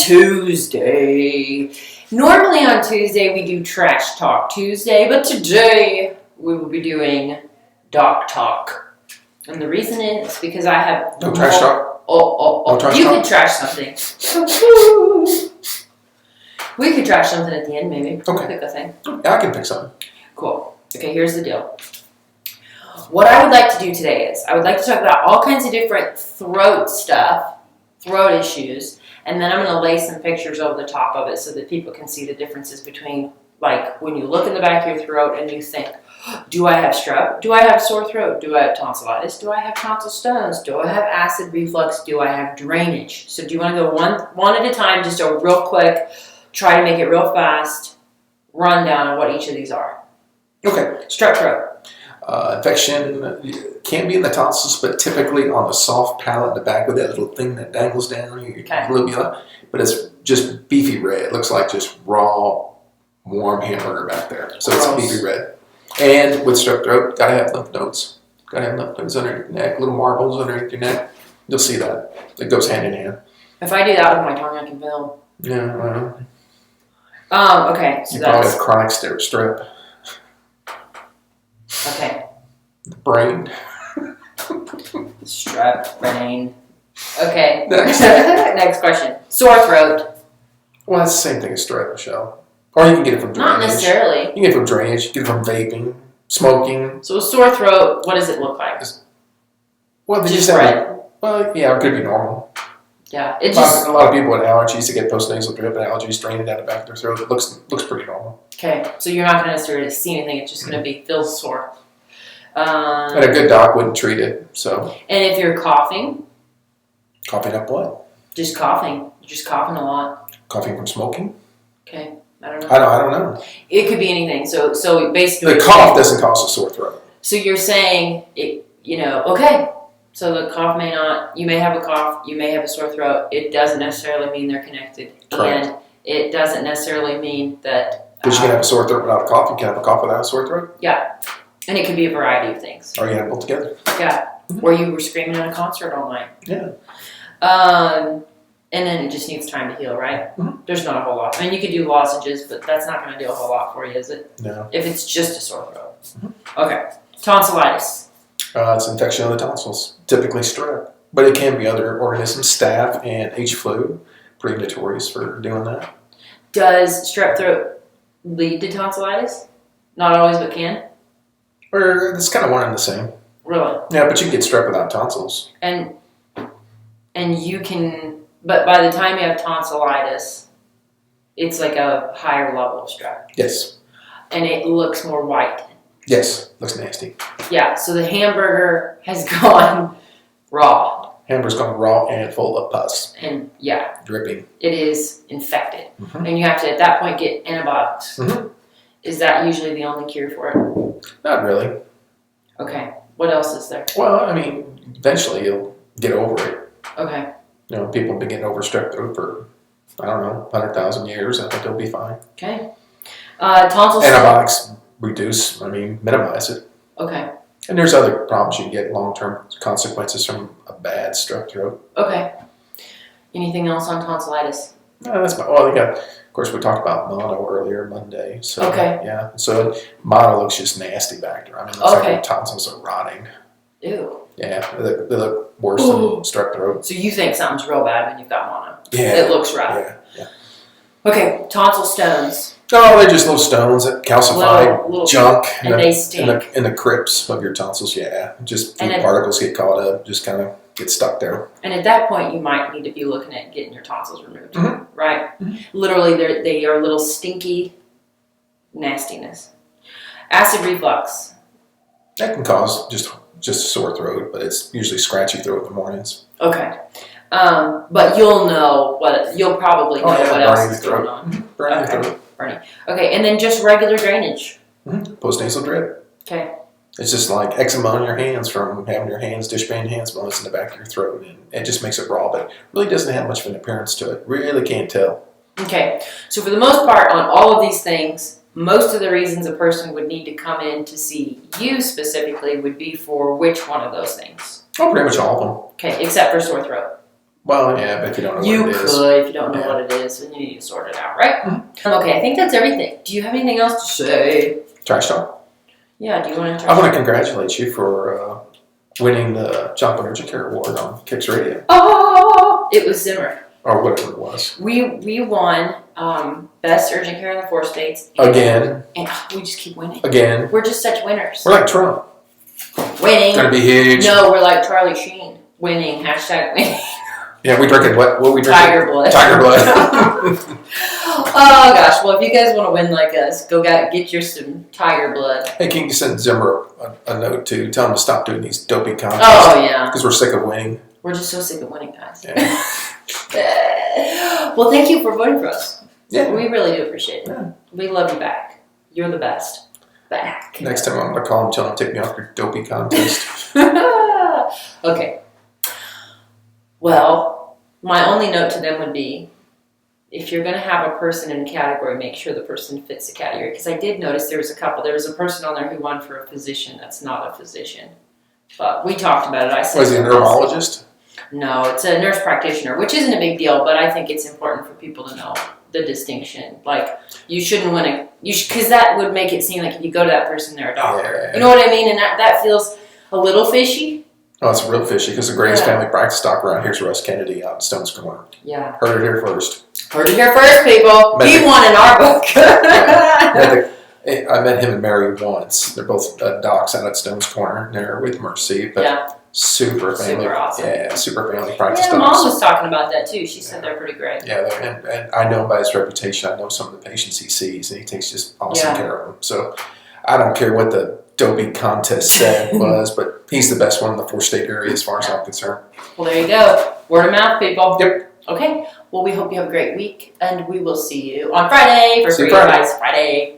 Tuesday. Normally on Tuesday we do Trash Talk Tuesday, but today we will be doing Doc Talk. And the reason is because I have... No trash talk? You could trash something. We could trash something at the end, maybe. Okay. Pick a thing. Yeah, I can pick something. Cool. Okay, here's the deal. What I would like to do today is I would like to talk about all kinds of different throat stuff, throat issues, and then I'm going to lay some pictures over the top of it so that people can see the differences between, like, when you look in the back of your throat and you think, do I have strep? Do I have sore throat? Do I have tonsillitis? Do I have tonsil stones? Do I have acid reflux? Do I have drainage? So do you want to go one at a time, just a real quick, try to make it real fast, rundown of what each of these are? Okay. Strep throat. Infection can be in the tonsils, but typically on the soft palate in the back with that little thing that dangles down your labia. But it's just beefy red. It looks like just raw, warm hamburger back there. So Gross. It's beefy red. And with strep throat, gotta have lymph nodes. Gotta have lymph nodes underneath your neck, little marbles underneath your neck. You'll see that. It goes hand in hand. If I do that with my tongue, I can feel. Yeah. Okay. So you probably have chronic strep. Okay. Brain. Strep, brain. Okay. Next. Next question. Sore throat. Well, it's the same thing as strep, Michelle. Or you can get it from drainage. Not necessarily. You can get it from drainage. You can get it from vaping, smoking. So a sore throat, what does it look like? Well, Just red. Well, yeah, it could be normal. Yeah, it just. A lot of people with allergies to get postnasal drip and allergies draining down the back of their throat. It looks pretty normal. Okay, so you're not going to necessarily see anything. It's just going to be feel sore. And a good doc wouldn't treat it. So. And if you're coughing. Coughing up what? Just coughing. You're just coughing a lot. Coughing from smoking? Okay, I don't know. I don't know. It could be anything. So basically. The cough doesn't cause a sore throat. So you're saying, okay. So the cough may not, you may have a cough, you may have a sore throat. It doesn't necessarily mean they're connected. Correct. And it doesn't necessarily mean that... Because you can have a sore throat without a cough. You can have a cough without a sore throat. Yeah. And it could be a variety of things. Or you have both together. Yeah. Or you were screaming at a concert all night. Yeah. And then it just needs time to heal, right? Mm-hmm. There's not a whole lot. I mean, you could do lozenges, but that's not going to do a whole lot for you, is it? No. If it's just a sore throat. Mm-hmm. Okay. Tonsillitis. It's infection of the tonsils, typically strep. But it can be other organisms, staph and H. flu, pretty notorious for doing that. Does strep throat lead to tonsillitis? Not always, but can? Or it's kind of one and the same. Really? Yeah, but you can get strep without tonsils. And you can, but by the time you have tonsillitis, it's like a higher level of strep. Yes. And it looks more white. Yes, looks nasty. Yeah, so the hamburger has gone raw. Hamburger's gone raw and full of pus. And yeah. Dripping. It is infected. Mm-hmm. And you have to, at that point, get antibiotics. Mm-hmm. Is that usually the only cure for it? Not really. Okay. What else is there? Well, I mean, eventually you'll get over it. Okay. People have been getting over strep throat for, 100,000 years. I think they'll be fine. Okay. Tonsil. Antibiotics minimize it. Okay. And there's other problems you can get, long-term consequences from a bad strep throat. Okay. Anything else on tonsillitis? No, that's of course, we talked about mono earlier Monday. So, okay. Yeah. So mono looks just nasty back there. It looks like your tonsils are rotting. Ew. Yeah, they look worse than strep throat. So you think something's real bad when you've got mono? Yeah. It looks rough. Yeah. Okay, tonsil stones. Oh, they're just little stones that calcify little junk and they stink. in the crypts of your tonsils. Yeah, just food particles get caught up, just kind of get stuck there. And at that point, you might need to be looking at getting your tonsils removed, right? Mm-hmm. Literally, they are little stinky nastiness. Acid reflux. That can cause just a sore throat, but it's usually scratchy throat in the mornings. Okay. But you'll probably know what else is going on. Mm-hmm. Burning throat. Burning. Okay, and then just regular drainage. Mm-hmm. Postnasal drip. Okay. It's just like eczema on your hands from having your hands, dishpan hands, molds in the back of your throat. And it just makes it raw, but really doesn't have much of an appearance to it. Really can't tell. Okay. So for the most part, on all of these things, most of the reasons a person would need to come in to see you specifically would be for which one of those things? Oh, pretty much all of them. Okay, except for sore throat. Well, yeah, but if you don't know You what it is. could, if you don't know what it is, then you need to sort it out, right? Okay, I think that's everything. Do you have anything else to say? Trash talk. Yeah, do you want to? I want to congratulate you for winning the Chocolate Urgent Care Award on Kicks Radio. Oh, it was Zimmer. Or whatever it was. We won Best Urgent Care in the 4 states. Again. And we just keep winning. Again. We're just such winners. We're like Trump. Winning. It's going to be huge. No, we're like Charlie Sheen. Winning. Hashtag winning. Yeah, we drinking what we drinking? Tiger blood. Tiger blood. Oh gosh, well if you guys want to win like us, go get your some tiger blood. Hey, can you send Zimmer a note too? Tell him to stop doing these doping contests. Oh yeah. Because we're sick of winning. We're just so sick of winning, guys. Yeah. Well, thank you for voting for us. Yeah. We really do appreciate it. Yeah. We love you back. You're the best. Back. Next time I'm going to call him, tell him to take me off your doping contest. Okay. Well, my only note to them would be, if you're going to have a person in a category, make sure the person fits the category. Because I did notice there was a couple. There was a person on there who won for a physician that's not a physician. But we talked about it. I said, Was he a neurologist? No, it's a nurse practitioner, which isn't a big deal, but I think it's important for people to know the distinction. Like, you shouldn't want to, because that would make it seem like if you go to that person, they're a doctor. Yeah. You know what I mean? And that feels a little fishy. Oh, it's real fishy because the greatest family practice doc around here is Russ Kennedy out in Stone's Corner. Yeah. Heard it here first. Heard it here first, people. He won in our book. I met him and Mary once. They're both docs out at Stone's Corner. They're with Mercy, but super family. Super awesome. Yeah, super family practice Yeah, docs. Mom was talking about that too. She said they're pretty great. Yeah, and I know by his reputation, I know some of the patients he sees, and he takes just awesome care of them. So I don't care what the doping contest said was, but he's the best one in the 4-state area as far as I'm concerned. Well, there you go. Word of mouth, people. Yep. Okay. Well, we hope you have a great week, and we will see you on Friday for See you Free Advice Friday.